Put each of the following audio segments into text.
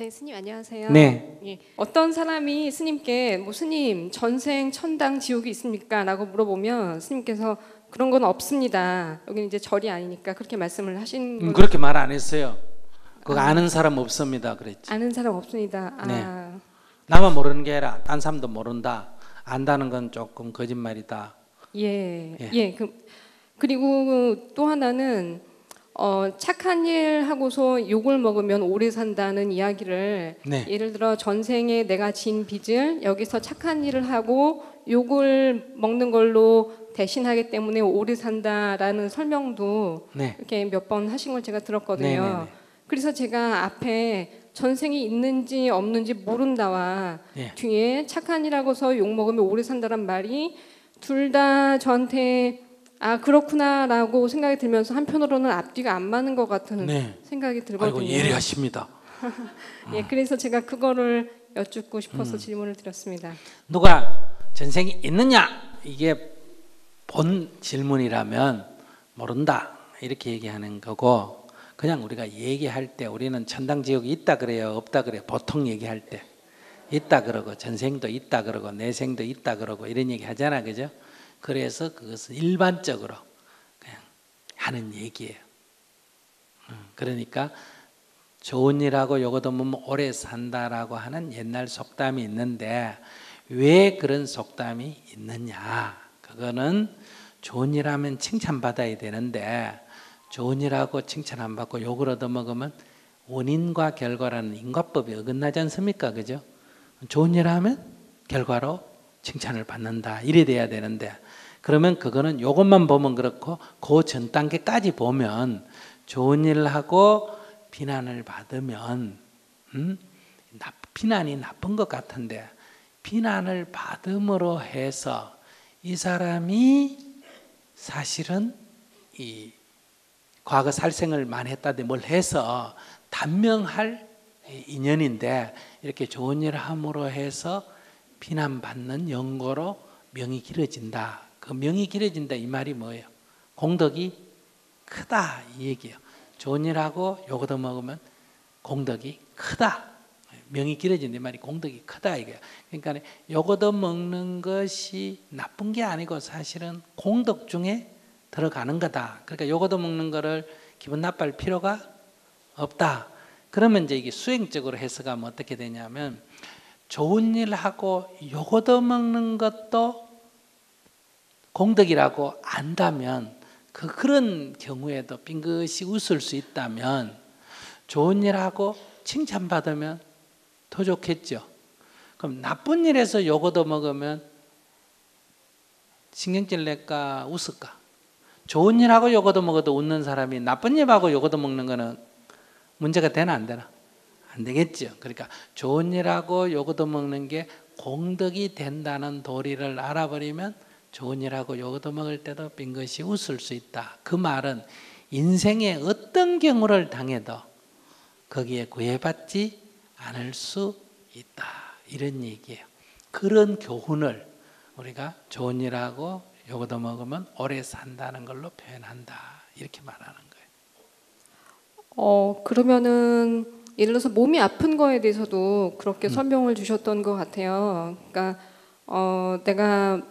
네, 스님 안녕하세요. 네. 예, 어떤 사람이 스님께 뭐 스님 전생 천당 지옥이 있습니까? 라고 물어보면 스님께서 그런 건 없습니다. 여기는 이제 절이 아니니까 그렇게 말씀을 하신 거죠. 그렇게 말 안 했어요. 그거 아는 사람 없습니다 그랬지. 아는 사람 없습니다. 네. 나만 모르는 게 아니라 딴 사람도 모른다. 안다는 건 조금 거짓말이다. 예, 예. 예. 그리고 또 하나는 착한 일 하고서 욕을 먹으면 오래 산다는 이야기를 네. 예를 들어 전생에 내가 진 빚을 여기서 착한 일을 하고 욕을 먹는 걸로 대신하기 때문에 오래 산다라는 설명도 네. 이렇게 몇 번 하신 걸 제가 들었거든요. 네네네. 그래서 제가 앞에 전생이 있는지 없는지 모른다와 예. 뒤에 착한 일 하고서 욕 먹으면 오래 산다란 말이 둘 다 저한테 아 그렇구나라고 생각이 들면서 한편으로는 앞뒤가 안 맞는 것 같은 네. 생각이 들거든요. 아이고 예리하십니다. 예, 그래서 제가 그거를 여쭙고 싶어서 질문을 드렸습니다. 누가 전생이 있느냐? 이게 본 질문이라면 모른다 이렇게 얘기하는 거고, 그냥 우리가 얘기할 때 우리는 천당 지옥이 있다 그래요, 없다 그래요? 보통 얘기할 때 있다 그러고 전생도 있다 그러고 내생도 있다 그러고 이런 얘기 하잖아, 그죠? 그래서 그것은 일반적으로 그냥 하는 얘기예요. 그러니까 좋은 일하고 요거도 뭐 오래 산다라고 하는 옛날 속담이 있는데, 왜 그런 속담이 있느냐? 그거는 좋은 일 하면 칭찬받아야 되는데 좋은 일하고 칭찬 안 받고 욕을 얻어먹으면 원인과 결과라는 인과법이 어긋나지 않습니까? 그죠? 좋은 일 하면 결과로 칭찬을 받는다 이래 돼야 되는데, 그러면 그거는 요것만 보면 그렇고 그 전 단계까지 보면 좋은 일을 하고 비난을 받으면 비난이 나쁜 것 같은데, 비난을 받음으로 해서 이 사람이 사실은 이 과거 살생을 많이 했다든지 뭘 해서 단명할 인연인데, 이렇게 좋은 일을 함으로 해서 비난받는 연고로 명이 길어진다. 그 명이 길어진다 이 말이 뭐예요? 공덕이 크다 이 얘기예요. 좋은 일하고 요거도 먹으면 공덕이 크다. 명이 길어진다 이 말이 공덕이 크다 이거예요. 그러니까 요거도 먹는 것이 나쁜 게 아니고 사실은 공덕 중에 들어가는 거다. 그러니까 요거도 먹는 거를 기분 나빠할 필요가 없다. 그러면 이제 이게 수행적으로 해석하면 어떻게 되냐면, 좋은 일 하고 요거도 먹는 것도 공덕이라고 안다면, 그런 경우에도 빙긋이 웃을 수 있다면, 좋은 일 하고 칭찬받으면 더 좋겠죠. 그럼 나쁜 일에서 요거도 먹으면 신경질 낼까 웃을까? 좋은 일하고 요거도 먹어도 웃는 사람이 나쁜 일하고 요거도 먹는 거는 문제가 되나 안 되나? 안 되겠죠. 그러니까 좋은 일하고 요거도 먹는 게 공덕이 된다는 도리를 알아버리면 좋은 일하고 요거도 먹을 때도 빙긋이 웃을 수 있다. 그 말은 인생의 어떤 경우를 당해도 거기에 구애받지 않을 수 있다. 이런 얘기예요. 그런 교훈을 우리가 좋은 일하고 요거도 먹으면 오래 산다는 걸로 표현한다. 이렇게 말하는 거예요. 그러면은 예를 들어서 몸이 아픈 거에 대해서도 그렇게 설명을 주셨던 것 같아요. 그러니까 내가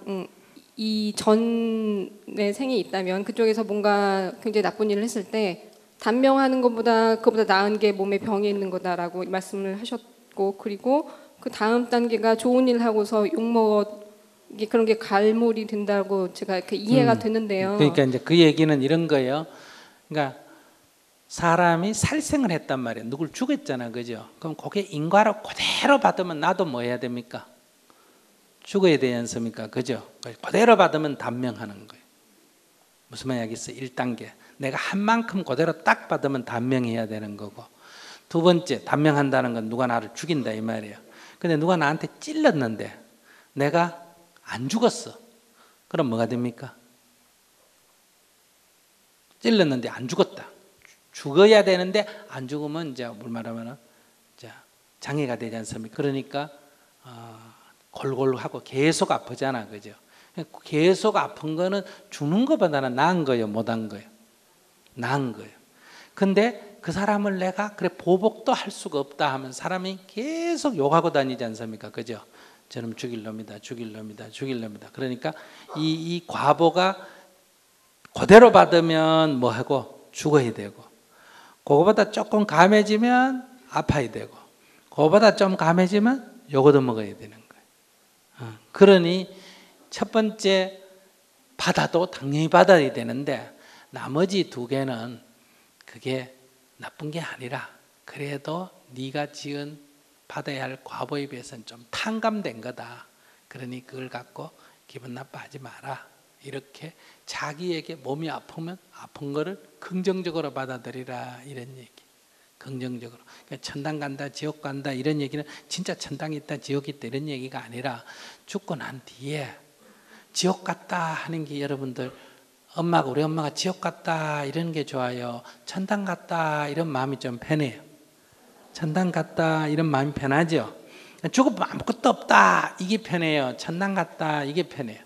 이 전에 생이 있다면 그쪽에서 뭔가 굉장히 나쁜 일을 했을 때 단명하는 것보다 그보다 나은 게 몸에 병이 있는 거다라고 말씀을 하셨고, 그리고 그 다음 단계가 좋은 일 하고서 욕먹어 그런 게 갈물이 된다고 제가 이렇게 이해가 되는데요. 그러니까 이제 그 얘기는 이런 거예요. 그러니까 사람이 살생을 했단 말이에요. 누굴 죽였잖아, 그죠? 그럼 그게 인과로 그대로 받으면 나도 뭐 해야 됩니까? 죽어야 되지 않습니까? 그죠? 그대로 받으면 단명하는 거예요. 무슨 말이겠어요? 1단계. 내가 한 만큼 그대로 딱 받으면 단명해야 되는 거고, 두 번째 단명한다는 건 누가 나를 죽인다 이 말이에요. 근데 누가 나한테 찔렀는데 내가 안 죽었어. 그럼 뭐가 됩니까? 찔렀는데 안 죽었다. 죽어야 되는데 안 죽으면 이제 뭘 말하면은 장애가 되지 않습니까? 그러니까 골골하고 계속 아프잖아, 그죠? 계속 아픈 거는 죽는 것보다는 나은 거예요, 못한 거예요? 나은 거예요. 근데 그 사람을 내가 그래 보복도 할 수가 없다 하면 사람이 계속 욕하고 다니지 않습니까? 그죠? 저놈 죽일 놈이다, 죽일 놈이다, 죽일 놈이다. 그러니까 이 과보가 그대로 받으면 뭐 하고 죽어야 되고, 그거보다 조금 감해지면 아파야 되고, 그거보다 좀 감해지면 요거도 먹어야 되는 거예요. 그러니 첫 번째 받아도 당연히 받아야 되는데, 나머지 두 개는 그게 나쁜 게 아니라 그래도 네가 지은 받아야 할 과보에 비해서는 좀 탕감된 거다. 그러니 그걸 갖고 기분 나빠하지 마라. 이렇게 자기에게 몸이 아프면 아픈 거를 긍정적으로 받아들이라, 이런 얘기. 긍정적으로. 그러니까 천당 간다, 지옥 간다 이런 얘기는 진짜 천당이 있다, 지옥이 있다 이런 얘기가 아니라, 죽고 난 뒤에 지옥 갔다 하는 게, 여러분들 우리 엄마가 지옥 갔다 이런 게 좋아요? 천당 갔다 이런 마음이 좀 편해요? 천당 갔다 이런 마음이 편하죠? 죽으면 아무것도 없다 이게 편해요? 천당 갔다 이게 편해요?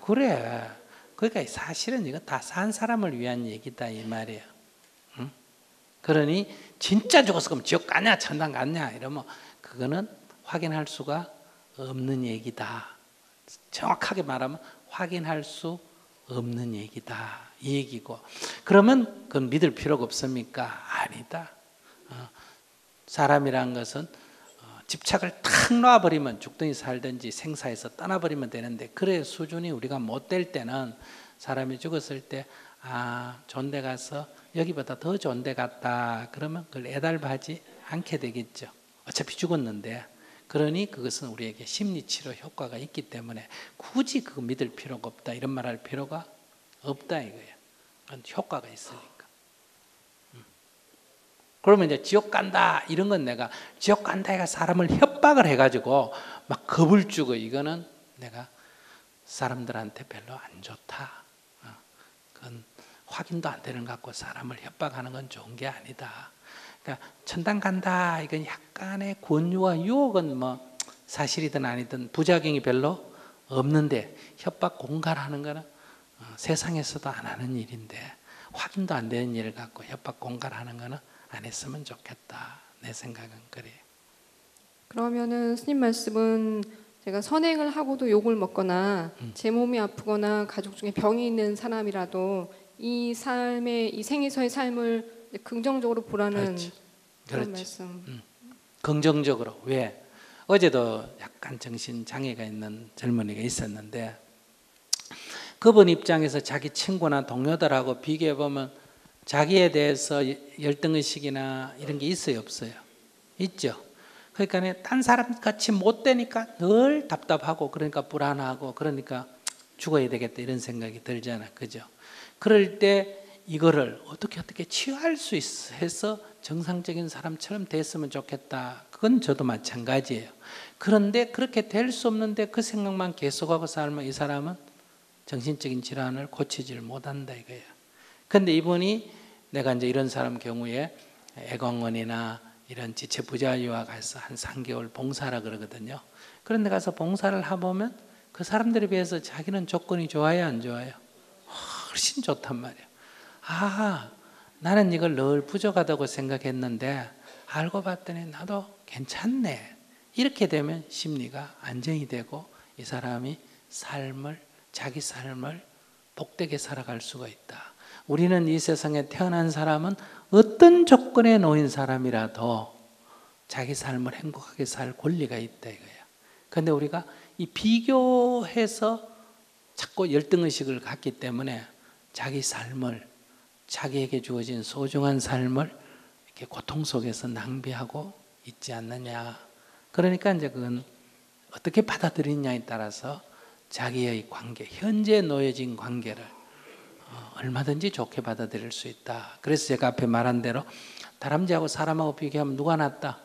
그래. 그러니까 사실은 이거 다 산 사람을 위한 얘기다 이 말이에요. 응? 그러니 진짜 죽었을 거면 지옥 가냐 천당 가냐 이러면 그거는 확인할 수가 없는 얘기다. 정확하게 말하면 확인할 수 없는 얘기다 이 얘기고, 그러면 그건 믿을 필요가 없습니까? 아니다. 사람이란 것은 집착을 탁 놔버리면 죽든지 살든지 생사에서 떠나버리면 되는데, 그래 수준이 우리가 못 될 때는 사람이 죽었을 때 좋은 데 가서 여기보다 더 좋은 데 갔다 그러면 그걸 애달하지 않게 되겠죠. 어차피 죽었는데. 그러니 그것은 우리에게 심리치료 효과가 있기 때문에 굳이 그거 믿을 필요가 없다 이런 말 할 필요가 없다 이거예요. 그건 효과가 있으니까. 그러면 이제 지옥 간다 이런 건 내가 지옥 간다 해가 사람을 협박을 해가지고 막 겁을 주고, 이거는 내가 사람들한테 별로 안 좋다. 그건 확인도 안 되는 것 같고 사람을 협박하는 건 좋은 게 아니다. 그러니까 천당 간다 이건 약간의 권유와 유혹은 뭐 사실이든 아니든 부작용이 별로 없는데, 협박 공갈하는 거는 세상에서도 안 하는 일인데, 확인도 안 되는 일을 갖고 협박 공갈하는 거는 안 했으면 좋겠다. 내 생각은 그래요. 그러면은 스님 말씀은 제가 선행을 하고도 욕을 먹거나 제 몸이 아프거나 가족 중에 병이 있는 사람이라도 이 삶의, 이 생에서의 삶을 긍정적으로 보라는 그런 말씀. 긍정적으로. 왜? 어제도 약간 정신장애가 있는 젊은이가 있었는데, 그분 입장에서 자기 친구나 동료들하고 비교해보면 자기에 대해서 열등의식이나 이런 게 있어요 없어요? 있죠. 그러니까 딴 사람 같이 못 되니까 늘 답답하고, 그러니까 불안하고, 그러니까 죽어야 되겠다 이런 생각이 들잖아. 그죠? 그럴 때 이거를 어떻게 치유할 수 해서 정상적인 사람처럼 됐으면 좋겠다. 그건 저도 마찬가지예요. 그런데 그렇게 될 수 없는데 그 생각만 계속하고 살면 이 사람은 정신적인 질환을 고치지를 못한다 이거예요. 그런데 이분이 내가 이제 이런 사람 경우에 애광원이나 이런 지체부자유와 가서 한 3개월 봉사라 그러거든요. 그런데 가서 봉사를 해보면 그 사람들에 비해서 자기는 조건이 좋아요 안 좋아요? 훨씬 좋단 말이에요. 나는 이걸 늘 부족하다고 생각했는데 알고 봤더니 나도 괜찮네. 이렇게 되면 심리가 안정이 되고 이 사람이 자기 삶을 복되게 살아갈 수가 있다. 우리는 이 세상에 태어난 사람은 어떤 조건에 놓인 사람이라도 자기 삶을 행복하게 살 권리가 있다 이거예요. 그런데 우리가 이 비교해서 자꾸 열등의식을 갖기 때문에 자기 삶을, 자기에게 주어진 소중한 삶을 이렇게 고통 속에서 낭비하고 있지 않느냐. 그러니까 이제 그건 어떻게 받아들이냐에 따라서 자기의 관계, 현재 놓여진 관계를 얼마든지 좋게 받아들일 수 있다. 그래서 제가 앞에 말한 대로 다람쥐하고 사람하고 비교하면 누가 낫다?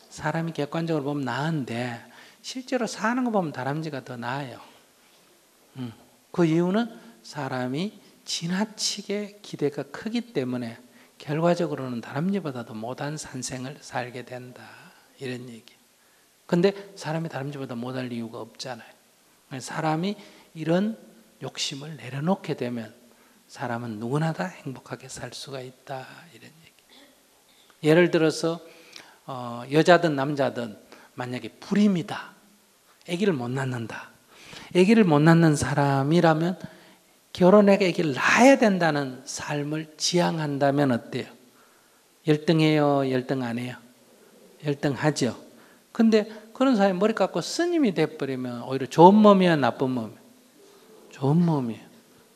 사람이 객관적으로 보면 나은데 실제로 사는 거 보면 다람쥐가 더 나아요. 그 이유는 사람이 지나치게 기대가 크기 때문에 결과적으로는 다람쥐보다도 못한 산생을 살게 된다. 이런 얘기. 근데 사람이 다람쥐보다 못할 이유가 없잖아요. 사람이 이런 욕심을 내려놓게 되면 사람은 누구나 다 행복하게 살 수가 있다, 이런 얘기. 예를 들어서 여자든 남자든 만약에 불임이다, 아기를 못 낳는다. 아기를 못 낳는 사람이라면 결혼해서 아기를 낳아야 된다는 삶을 지향한다면 어때요? 열등해요? 열등 안 해요? 열등하죠. 근데 그런 사람이 머리 깎고 스님이 돼버리면 오히려 좋은 몸이야, 나쁜 몸이야? 좋은 몸이에요.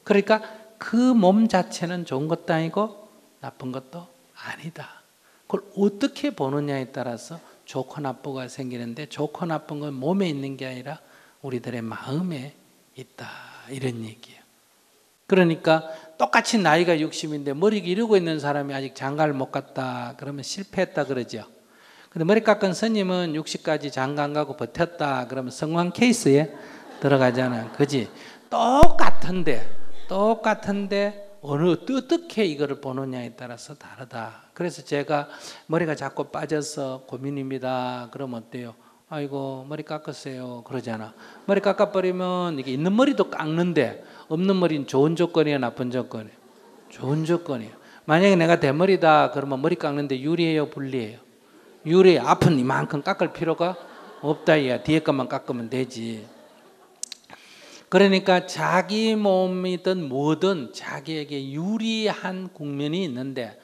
그러니까 그 몸 자체는 좋은 것도 아니고 나쁜 것도 아니다. 그걸 어떻게 보느냐에 따라서 좋고 나쁘가 생기는데, 좋고 나쁜 건 몸에 있는 게 아니라 우리들의 마음에 있다, 이런 얘기예요. 그러니까 똑같이 나이가 60인데 머리 기르고 있는 사람이 아직 장가를 못 갔다 그러면 실패했다 그러죠. 근데 머리 깎은 스님은 60까지 장가 안 가고 버텼다 그러면 성황 케이스에 들어가잖아. 그지? 똑같은데 어떻게 이거를 보느냐에 따라서 다르다. 그래서 제가 머리가 자꾸 빠져서 고민입니다. 그러면 어때요? 아이고 머리 깎으세요 그러잖아. 머리 깎아버리면 이게 있는 머리도 깎는데 없는 머리는 좋은 조건이야, 나쁜 조건이야? 좋은 조건이야. 만약에 내가 대머리다 그러면 머리 깎는데 유리해요, 불리해요? 유리해. 앞은 이만큼 깎을 필요가 없다 이야. 뒤에 것만 깎으면 되지. 그러니까 자기 몸이든 뭐든 자기에게 유리한 국면이 있는데,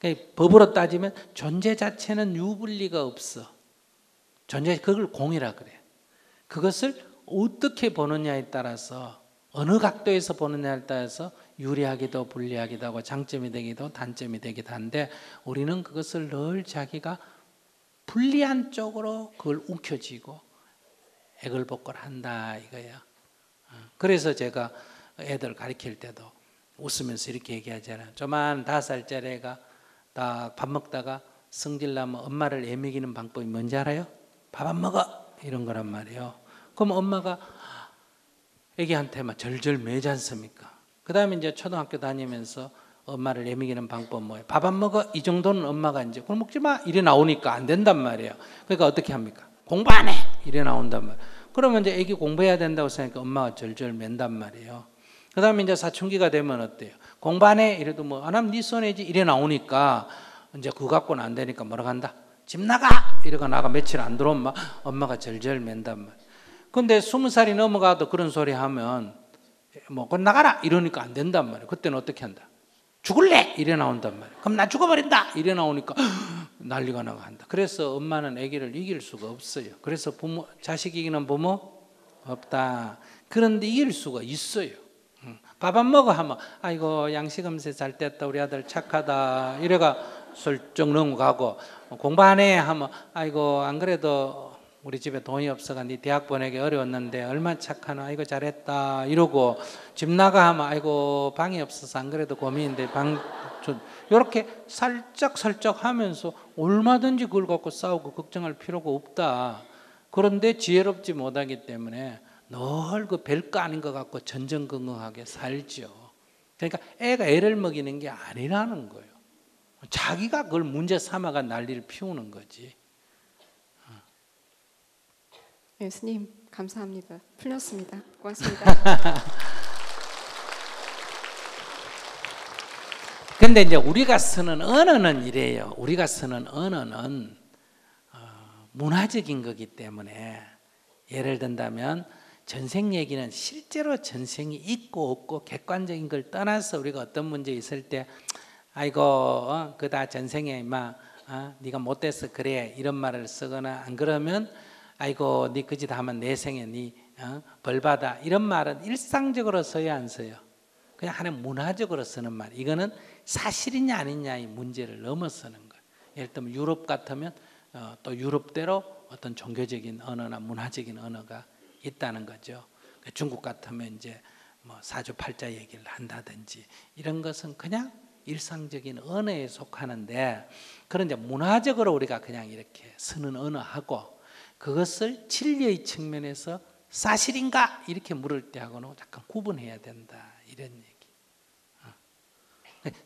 그러니까 법으로 따지면 존재 자체는 유불리가 없어. 존재, 그걸 공이라 그래. 그것을 어떻게 보느냐에 따라서, 어느 각도에서 보느냐에 따라서 유리하기도 불리하기도 하고 장점이 되기도 단점이 되기도 한데, 우리는 그것을 늘 자기가 불리한 쪽으로 그걸 움켜쥐고 애걸복걸 한다 이거야. 그래서 제가 애들 가르칠 때도 웃으면서 이렇게 얘기하잖아요. 조만 5살짜리 애가 딱 밥 먹다가 성질나면 엄마를 애먹이는 방법이 뭔지 알아요? 밥 안 먹어 이런 거란 말이에요. 그럼 엄마가 애기한테 막 절절 매지 않습니까? 그 다음에 이제 초등학교 다니면서 엄마를 애먹이는 방법 뭐예요? 밥 안 먹어? 이 정도는 엄마가 이제 그걸 먹지 마 이래 나오니까 안 된단 말이에요. 그러니까 어떻게 합니까? 공부 안 해 이래 나온단 말이에요. 그러면 이제 애기 공부해야 된다고 생각하니까 엄마가 절절 맨단 말이에요. 그 다음에 이제 사춘기가 되면 어때요? 공부 안 해 이래도 뭐 안 하면 네 손해지 이래 나오니까 이제 그거 갖고는 안 되니까 뭐라고 한다? 집 나가 이러고 나가 며칠 안 들어오면 엄마가 절절 맨단 말이에요. 근데 20살이 넘어가도 그런 소리 하면 뭐 그건 나가라 이러니까 안 된단 말이에요. 그때는 어떻게 한다? 죽을래 이래 나온단 말이에요. 그럼 나 죽어버린다 이래 나오니까 난리가 나고 한다. 그래서 엄마는 아기를 이길 수가 없어요. 그래서 부모, 자식 이기는 부모 없다. 그런데 이길 수가 있어요. 밥 안 먹어 하면 아이고 양식 음식 잘 됐다 우리 아들 착하다 이래가 슬쩍 넘어가고, 공부 안 해 하면 아이고 안 그래도 우리 집에 돈이 없어가 네 대학 보내기 어려웠는데 얼마나 착하나 아이고 잘했다 이러고, 집 나가 하면 아이고 방이 없어서 안 그래도 고민인데 방 이렇게 살짝 하면서 얼마든지 그걸 갖고 싸우고 걱정할 필요가 없다. 그런데 지혜롭지 못하기 때문에 늘 그 별거 아닌 것 같고 전전긍긍하게 살죠. 그러니까 애가 애를 먹이는 게 아니라는 거예요. 자기가 그걸 문제 삼아가 난리를 피우는 거지. 네, 스님 감사합니다. 풀렸습니다. 고맙습니다. 근데 이제 우리가 쓰는 언어는 이래요. 우리가 쓰는 언어는 문화적인 거기 때문에, 예를 든다면 전생 얘기는 실제로 전생이 있고 없고 객관적인 걸 떠나서 우리가 어떤 문제 있을 때 아이고 그다 전생에 임마 네가 못돼서 그래 이런 말을 쓰거나, 안 그러면 아이고 네 그 짓 하면 내 생에 네 벌 받아 이런 말은 일상적으로 써야 안 써요? 그냥 하나의 문화적으로 쓰는 말. 이거는 사실이냐 아니냐의 문제를 넘어서는 거예요. 예를 들면 유럽 같으면 또 유럽대로 어떤 종교적인 언어나 문화적인 언어가 있다는 거죠. 중국 같으면 이제 뭐 사주팔자 얘기를 한다든지 이런 것은 그냥 일상적인 언어에 속하는데, 그런 이제 문화적으로 우리가 그냥 이렇게 쓰는 언어하고 그것을 진리의 측면에서 사실인가 이렇게 물을 때하고는 약간 구분해야 된다 이런 얘기.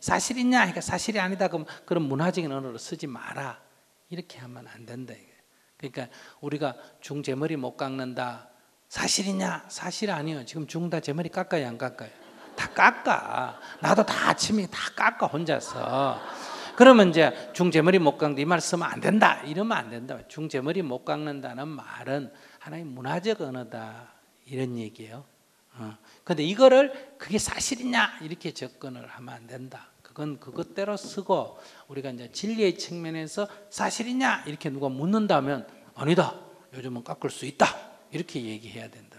사실이냐 그러니까 사실이 아니다 그럼 그런 문화적인 언어로 쓰지 마라 이렇게 하면 안 된다 이게. 그러니까 우리가 중 제 머리 못 깎는다 사실이냐? 사실 아니에요. 지금 중 다 제 머리 깎아요 안 깎아요? 다 깎아. 나도 다 아침에 다 깎아 혼자서. 그러면 이제 중재머리 못 깎는다 이 말 쓰면 안 된다 이러면 안 된다. 중재머리 못 깎는다는 말은 하나의 문화적 언어다 이런 얘기예요. 근데 이거를 그게 사실이냐 이렇게 접근을 하면 안 된다. 그건 그것대로 쓰고 우리가 이제 진리의 측면에서 사실이냐 이렇게 누가 묻는다면 아니다. 요즘은 깎을 수 있다. 이렇게 얘기해야 된다.